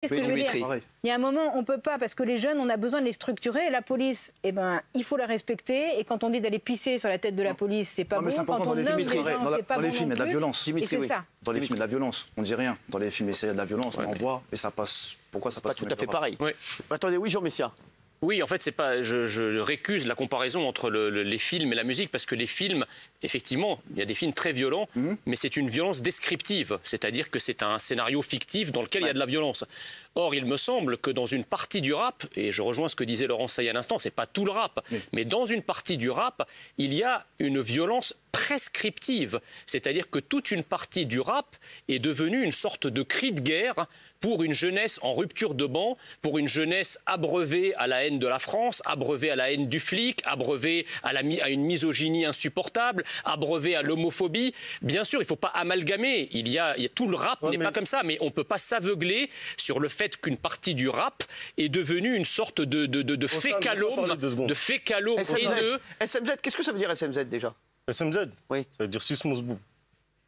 Qu'est-ce que je veux dire ? Il y a un moment, on ne peut pas, parce que les jeunes, on a besoin de les structurer. La police, eh ben, il faut la respecter. Et quand on dit d'aller pisser sur la tête de la police, c'est pas bon. Quand on nomme les gens, c'est pas bon. Dans les films, il y a de la violence. Et c'est ça. Dans les films, il y a de la violence. On dit rien. Dans les films, il y a de la violence, on en voit, et ça passe. Pourquoi ça passe pas tout à fait pareil. Oui. Attendez, oui, Jean Messia. Oui, en fait, c'est pas. Je récuse la comparaison entre les films et la musique, parce que les films, effectivement, il y a des films très violents, mais c'est une violence descriptive, c'est-à-dire que c'est un scénario fictif dans lequel il y a de la violence. Or, il me semble que dans une partie du rap, et je rejoins ce que disait Laurent Sailly à l'instant, c'est pas tout le rap, mais dans une partie du rap, il y a une violence prescriptive, c'est-à-dire que toute une partie du rap est devenue une sorte de cri de guerre pour une jeunesse en rupture de banc, pour une jeunesse abreuvée à la haine de la France, abreuvée à la haine du flic, abreuvée à une misogynie insupportable, abreuvée à l'homophobie. Bien sûr, il ne faut pas amalgamer. Tout le rap n'est pas comme ça, mais on ne peut pas s'aveugler sur le fait qu'une partie du rap est devenue une sorte de fécalome, haineux. SMZ, qu'est-ce que ça veut dire SMZ déjà? SMZ? Oui. Ça veut dire Susmos-Bou.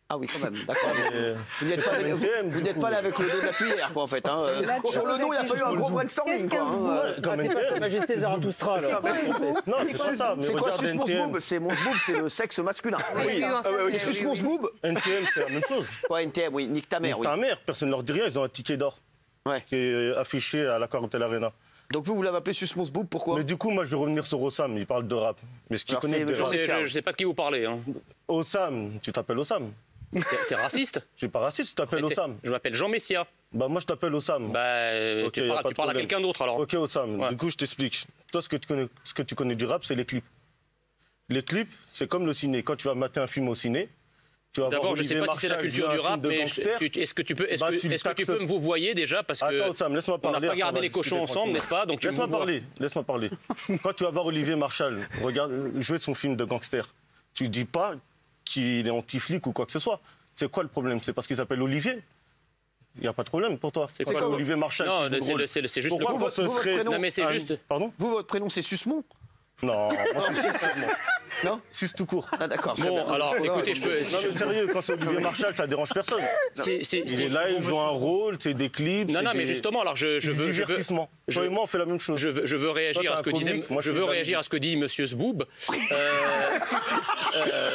Ah oui, quand même, d'accord. Vous n'êtes pas là avec le dos de la cuillère, quoi, en fait. Hein. Sur le nom, il n'y a pas eu un gros brainstorming. C'est pas Sa Majesté Zarathustra, là. Non, c'est pas ça. C'est quoi Susmos-Boob? C'est Monsboob, c'est le sexe masculin. C'est Susmos-Boob? NTM, c'est la même chose. Quoi, NTM, oui, nique ta mère, oui. Ta mère, personne ne leur dit rien, ils ont un ticket d'or qui est affiché à la Quarantel Arena. Donc vous l'avez appelé Susmos-Boob, pourquoi? Mais du coup, moi, je vais revenir sur Osam, il parle de rap. Mais ce qu'il connaît de rap... Je ne sais pas de qui vous parlez. Hein. Osam, tu t'appelles Osam? T'es raciste? Je suis pas raciste, tu t'appelles Osam. Je m'appelle Jean Messia. Bah moi je t'appelle Osam. Bah tu parles à quelqu'un d'autre alors. Ok Osam, du coup je t'explique. Toi ce que tu connais du rap, c'est les clips. Les clips, c'est comme le ciné. Quand tu vas mater un film au ciné, tu vas voir Olivier Marchal, je sais pas si c'est la culture du rap, mais est-ce que tu peux me vous voyez déjà parce que attends Osam, laisse-moi parler. On n'a pas gardé les cochons ensemble, n'est-ce pas? Donc laisse-moi parler. Quand tu vas voir Olivier Marchal, regarde jouer son film de gangster, tu dis pas qu'il est anti-flic ou quoi que ce soit. C'est quoi le problème? C'est parce qu'il s'appelle Olivier? Il n'y a pas de problème pour toi. C'est quoi Olivier Marchal? Non, c'est juste pourquoi ce serait... Non, mais c'est juste... Pardon? Vous, votre prénom, c'est Susmon? Non, moi c'est Sus. Non, Sus tout court. Ah d'accord. Bon, alors, écoutez, je peux... Non, mais sérieux, quand c'est Olivier Marchal, ça dérange personne. Il est là, il joue un rôle, c'est des clips... Non, mais justement, alors je veux... divertissement. Toi et moi, on fait la même chose. Je veux réagir à ce que disait... Je veux réagir à ce que dit Monsieur Zboob.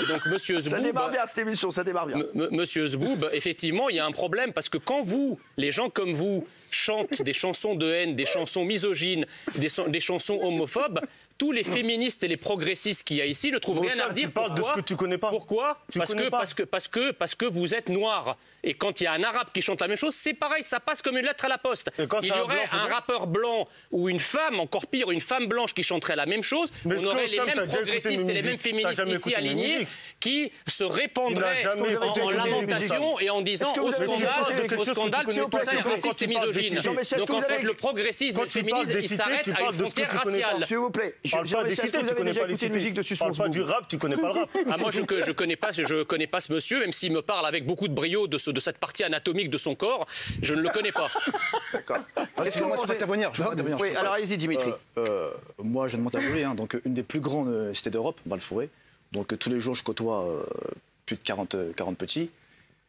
Donc, Monsieur Zboob... Ça démarre bien, cette émission, ça démarre bien. Monsieur Zboob, effectivement, il y a un problème, parce que quand vous, les gens comme vous, chantent des chansons de haine, des chansons misogynes, des chansons homophobes, tous les féministes et les progressistes qu'il y a ici ne trouvent rien à redire. Tu parles de ce que tu connais pas. Pourquoi? Parce que vous êtes noir. Et quand il y a un arabe qui chante la même chose, c'est pareil, ça passe comme une lettre à la poste. Il y aurait un rappeur blanc ou une femme, encore pire, une femme blanche qui chanterait la même chose. On aurait les mêmes progressistes et les mêmes féministes ici alignés qui se répandraient en lamentation et en disant au scandale, c'est raciste et misogyne. Donc en fait, le progressisme et le féminisme, il s'arrête à une frontière raciale. S'il vous plaît. Je parle pas des cités, tu connais pas les cités. Je parle pas du rap, tu connais pas le rap. Ah, moi, je connais pas ce monsieur, même s'il me parle avec beaucoup de brio de cette partie anatomique de son corps, je ne le connais pas. D'accord. Excusez-moi, je vais intervenir. Oui, alors allez-y, Dimitri. Moi, je viens de Montargis, donc une des plus grandes cités d'Europe, Balfouré. Donc tous les jours, je côtoie plus de 40 petits.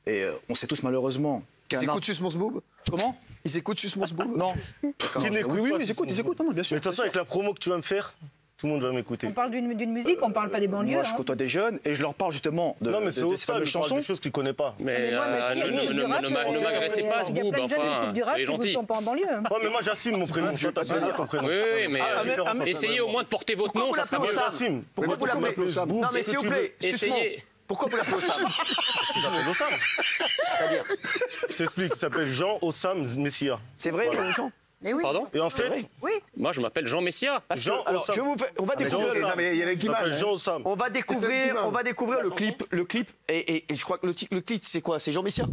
Et on sait tous malheureusement qu'un... Ils écoutent Susmos-Boob? Comment? Ils écoutent Susmos-Boob? Non. Qui n'écoute Oui, ils écoutent, non, bien sûr. Mais de toute façon, avec la promo que tu vas me faire, tout le monde va m'écouter. On parle d'une musique, on parle pas des banlieues. Moi, je côtoie des jeunes et je leur parle justement de ces fameuses chansons. Des choses que tu connais pas. Mais ne m'agressez pas, ce boob. Enfin, soyez gentil. Ils sont pas en banlieue. Ouais, mais moi, j'assume mon prénom. Toi, t'assumes ton prénom. Oui, mais essayez au moins de porter votre nom, ça sera mieux. J'assume. Pourquoi vous l'appelez Osam? Non, mais s'il vous plaît, essayez. Pourquoi vous l'appelez Osam? Il s'appelle Osam. Je t'explique, il s'appelle Jean Osam Messia. C'est vrai, Jean? Oui. Pardon? Et en fait, moi je m'appelle Jean Messia. Alors, on va découvrir. On va découvrir le clip. Et je crois que le clip, c'est quoi? C'est Jean Messia?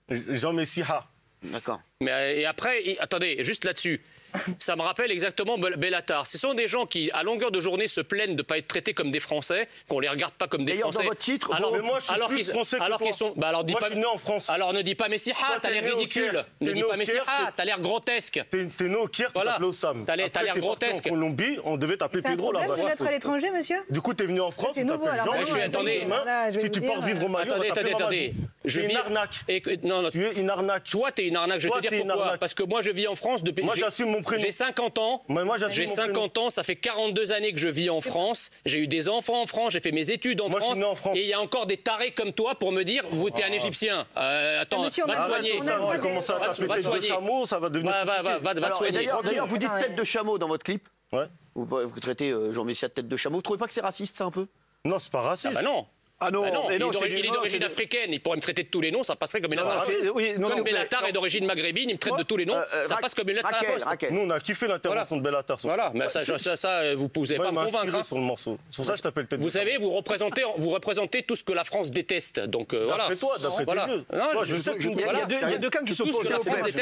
Jean Messia. D'accord. Mais et après, attendez, juste là-dessus. ça me rappelle exactement Bellatar. Ce sont des gens qui, à longueur de journée, se plaignent de ne pas être traités comme des Français, qu'on les regarde pas comme des Français. Dans votre titre, mais moi, je suis plus français que toi. Alors, moi, je suis né en France. Alors ne dis pas Messiha, t'as l'air ridicule. Ne dis pas Messiha, t'as l'air grotesque. T'es né au Caire, tu t'appelais Osam. T'as l'air grotesque. En Colombie, on devait t'appeler Pedro là-bas. Vous êtes à l'étranger, monsieur? Du coup, t'es venu en France, tu t'appelles Jean. Si tu pars vivre au Mali, attendez. Tu es une arnaque. Tu es une arnaque. Toi, t'es une arnaque. Je vais te dire pourquoi. Parce que moi, je vis en France depuis. Moi, j'assume mon prénom. J'ai 50 ans. J'ai 50 ans. Ça fait 42 années que je vis en France. J'ai eu des enfants en France. J'ai fait mes études en France. Et il y a encore des tarés comme toi pour me dire, vous, t'es un Égyptien. Attends, va te soigner. Tu commences à taper tête de chameau, ça va devenir. Va te soigner. D'ailleurs, vous dites tête de chameau dans votre clip. Ouais. Vous traitez Jean Messia de tête de chameau. Vous trouvez pas que c'est raciste, ça, un peu? Non, c'est pas raciste. Ah bah non. Ah non, il est d'origine africaine, il pourrait me traiter de tous les noms, ça passerait comme une lettre à la poste. Comme Bellatar est d'origine maghrébine, il me traite de tous les noms, ça passe comme une lettre à la poste. Nous, on a kiffé l'intervention de Bellatar. Voilà, mais ça vous ne pouvez pas me convaincre. Sur le morceau. C'est pour ça que je t'appelle tête de chameau. Vous savez, vous représentez tout ce que la France déteste. Donc voilà. D'après toi, d'après tes yeux. Je sais que il y a deux camps qui s'opposent.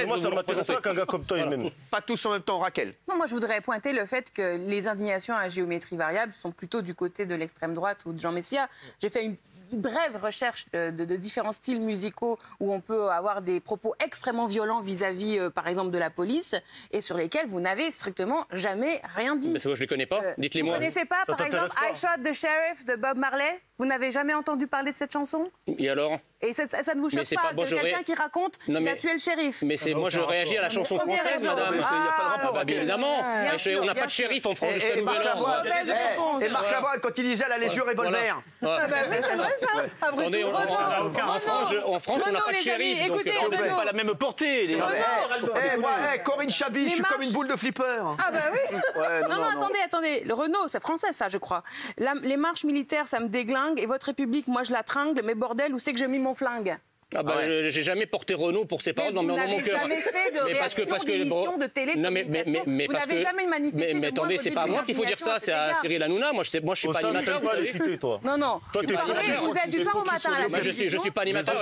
Moi, ça ne m'intéresse pas qu'un gars comme toi, même. Pas tous en même temps, Raquel. Non, moi, je voudrais pointer le fait que les indignations à géométrie variable sont plutôt du côté de l'extrême droite ou de Jean Messia. J'ai fait une brève recherche de différents styles musicaux où on peut avoir des propos extrêmement violents vis-à-vis, par exemple, de la police et sur lesquels vous n'avez strictement jamais rien dit. Mais je ne les connais pas, dites-les-moi. Vous ne connaissez pas, par exemple, I Shot the Sheriff de Bob Marley? Vous n'avez jamais entendu parler de cette chanson? Et alors? Et ça ne vous choque pas de quelqu'un qui raconte qu'il a tué le shérif? Mais moi, je réagis à la chanson française, madame. Il n'y a pas de rapport. Bien évidemment. On n'a pas de shérif en France jusqu'à nouvel ordre. Et Marc Lavoine, quand il disait, elle a les yeux revolver. C'est vrai, ça. Attendez, en France, on n'a pas de shérif. Écoutez, c'est pas la même portée. Corinne Chabi, je suis comme une boule de flipper. Ah bah oui. Non, attendez. Le Renault, c'est français, ça, je crois. Les marches militaires, ça me déglingue. Et votre République, moi, je la tringle. Mais bordel, où c'est que j'ai mis mon flingue? Ah bah, j'ai jamais porté Renault pour ces paroles dans mon cœur. Vous n'avez jamais fait de réaction d'émission de télé. Non, mais vous n'avez jamais manifesté. Mais attendez, c'est pas à moi qu'il faut dire ça, c'est à Cyril Hanouna. Moi, je suis pas animateur. Tu pas les citer, toi. Non. Toi, t'es vous êtes du soir au matin. Je suis pas animateur.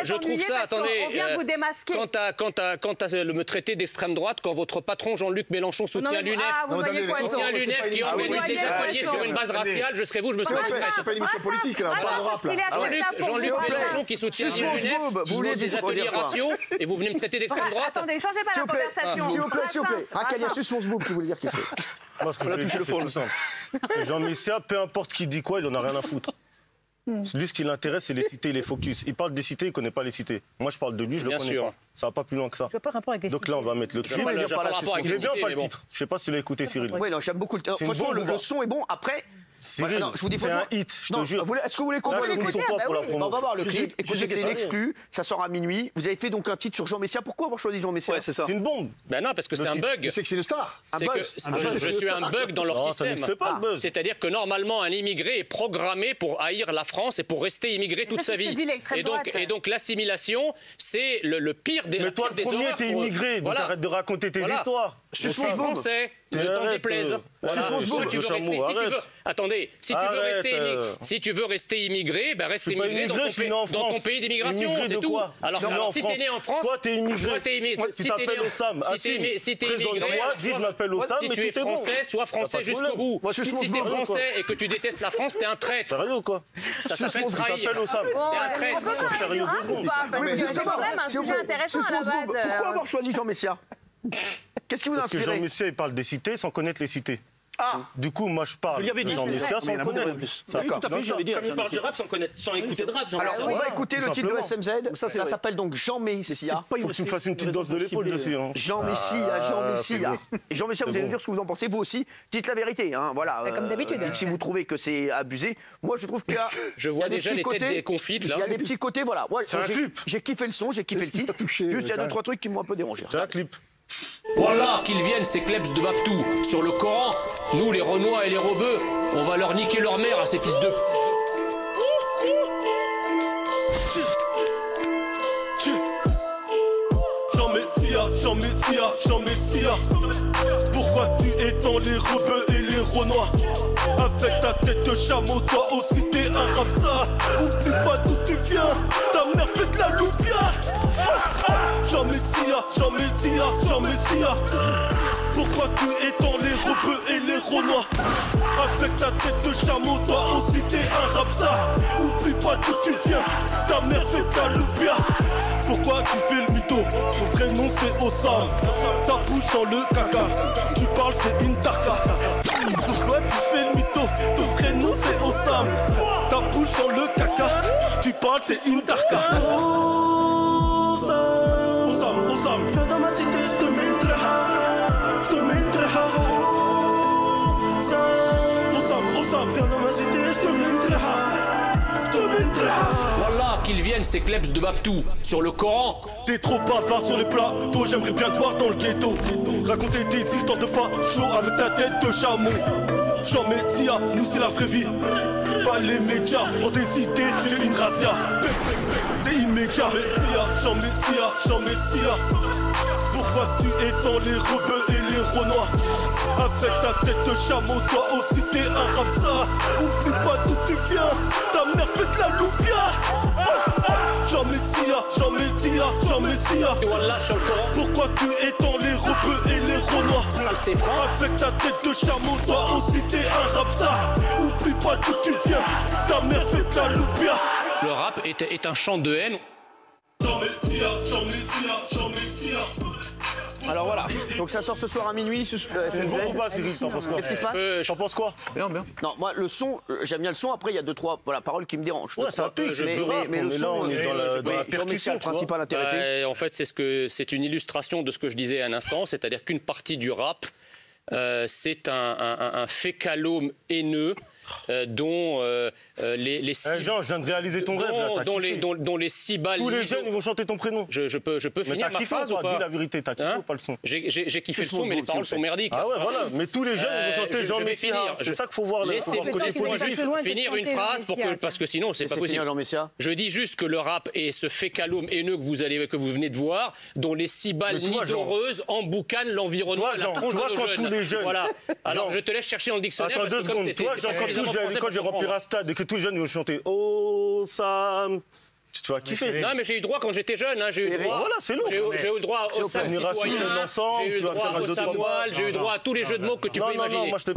Je trouve ça, attendez. On vient vous démasquer. Quant à me traiter d'extrême droite, quand votre patron Jean-Luc Mélenchon soutient l'UNEF, qui organise des ateliers sur une base raciale, je serais vous, je me serais discret. C'est pas une émission politique, là, pas de rap, là. Jean-Luc Mélenchon qui soutient l'UNEF, vous voulez des ateliers raciaux et vous venez me traiter d'extrême droite. Attendez, changez pas la conversation. S'il vous plaît. Raquel, il y a juste Boob qui voulait dire quelque chose. Moi, ce que je veux dire, c'est tout simple. Jean Messia, peu importe qui dit quoi, il en a rien à foutre. Lui, ce qui l'intéresse, c'est les cités, les focus. Il parle des cités, il ne connaît pas les cités. Moi, je parle de lui, je le connais pas. Ça va pas plus loin que ça. Je vois pas le rapport avec les Donc là, on va mettre le clip. Il est bien pas le titre. Je sais pas si tu l'as écouté, Cyril. Oui, non, j'aime beaucoup le titre. Franchement, le son est bon. Après. Cyril, c'est un hit, je te jure. Est-ce que vous voulez qu'on voit l'écouter? On va voir le clip. Écoutez, c'est une exclue. Ça sort à minuit. Vous avez fait donc un titre sur Jean Messia. Pourquoi avoir choisi Jean Messia? Ouais, c'est ça. C'est une bombe. Ben non, parce que c'est un bug. C'est que c'est une star. Je suis un bug dans leur système. Pas, c'est-à-dire que normalement, un immigré est programmé pour haïr la France et pour rester immigré toute sa vie. Et donc l'assimilation, c'est le pire des. Mais toi, le premier, t'es immigré, donc arrête de raconter tes histoires. Je suis français. Ne t'en déplaise. Attendez, si tu veux rester immigré, ben reste immigré dans ton pays d'immigration, c'est tout. Alors si t'es né en France, toi t'es immigré. Tu t'appelles Osam. Si t'es immigré, dis je m'appelle Osam, mais si tu es français, sois français jusqu'au bout. Si t'es français et que tu détestes la France, t'es un traître. Sérieux ou quoi? Ça s'appelle trahir. Tu t'appelles Osam. T'es un traître. Sérieux 2 secondes. Mais justement, c'est même un sujet intéressant à la base. Pourquoi avoir choisi Jean Messia? Qu'est-ce qui vous a inspiré? Parce que Jean Messia, il parle des cités sans connaître les cités. Du coup, moi, je parle de Jean Messia sans connaître. Oui, tout à fait, j'allais dire. Comme il parle du rap sans écouter de rap. Alors, on va écouter le titre de SMZ. Ça s'appelle donc Jean Messia. Faut que tu me fasses une petite danse de l'épaule dessus. Jean Messia. Et Jean Messia, vous allez me dire ce que vous en pensez. Vous aussi, dites la vérité. Voilà. Comme d'habitude. Si vous trouvez que c'est abusé, moi, je trouve qu'il y a. Je vois déjà les têtes des confites. Il y a des petits côtés, voilà. C'est un clip. J'ai kiffé le son, j'ai kiffé le titre. Juste, il y a 2-3 trucs qui m'ont un peu dérangé. C'est un clip. Voilà qu'ils viennent, ces klebs de Baptou. Sur le Coran, nous, les Renois et les Rebeux, on va leur niquer leur mère à ces fils de... Jean Messia. Pourquoi tu étends les Rebeux et les Renois? Avec ta tête de chameau, toi aussi t'es un rapsa. Oublie pas d'où tu viens, ta mère fait de la loupia. Jean-Messia. Pourquoi tu étends les rebeux et les renois? Avec ta tête de chameau, toi aussi t'es un rapsa. Oublie pas d'où tu viens, ta mère fait ta loupia. Pourquoi tu fais le mytho? Ton vrai nom c'est Osam. Ça bouge sans le caca, tu parles c'est une tarka. Pourquoi tu fais le mytho? Ton vrai nom c'est Osam. Ta bouche sans le caca, tu parles c'est une tarka. Osam, viens dans ma cité, je te mettrai Voilà, qu'ils viennent ces klebs de Babtou sur le Coran. T'es trop bavard sur les plateaux, j'aimerais bien te voir dans le ghetto. Raconter des histoires de facho avec ta tête de chameau. Jean-Messia, nous c'est la vraie vie, pas les médias. Dans tes idées, c'est une razzia. C'est immédiat. Jean-Messia. Pourquoi tu étends les rebeux et les renois? Avec ta tête de chameau, toi aussi t'es un rapsa. Oublie pas d'où tu viens, ta mère fait de la loupia. Jean-Messia. Et voilà sur le Coran. Pourquoi tu étends les rebeux et les renois? Ça le sait franc. Avec ta tête de chameau, toi aussi t'es un rapsa. Oublie pas d'où tu viens, ta mère fait de la loupia. Le rap est un chant de haine. Jean-Messia. Alors voilà, donc ça sort ce soir à minuit sur C'est bon ou pas, Cyril? T'en penses quoi? Qu'est-ce qui se passe? T'en penses quoi? Bien. Non, moi le son, j'aime bien le son. Après, il y a 2-3 paroles qui me dérangent. Ouais, ça pique, mais le son, là, on est dans la percussion. le principal intéressé. En fait, c'est une illustration de ce que je disais à un instant, c'est-à-dire qu'une partie du rap, c'est un fécalome haineux. Dont les Jean, je viens de réaliser ton rêve là, dont les 6 balles. Tous les jeunes ils vont chanter ton prénom. Je peux finir ma phrase ou pas? Dis la vérité, t'as kiffé ou pas le son? J'ai kiffé le son, mais les paroles sont merdiques. Ah ouais, voilà. Mais tous les jeunes ils vont chanter Jean-Messia. C'est ça qu'il faut voir. Laissez-moi juste finir une phrase parce que sinon c'est pas possible. Je dis juste que le rap est ce fécalome haineux que vous venez de voir, dont les 6 balles liquoreuses emboucanent l'environnement. Tous les jeunes. Voilà. Alors je te laisse chercher dans le dictionnaire. Attends 2 secondes. Toi, quand j'ai rempli un stade et que tous les jeunes vont chanter Oh Sam, tu vas kiffer. Non mais j'ai eu droit quand j'étais jeune, j'ai eu droit. Voilà, c'est lourd. J'ai eu droit au Sam citoyen, j'ai eu droit au Samuel, j'ai eu droit à tous les jeux de mots que tu peux imaginer. Non, moi je te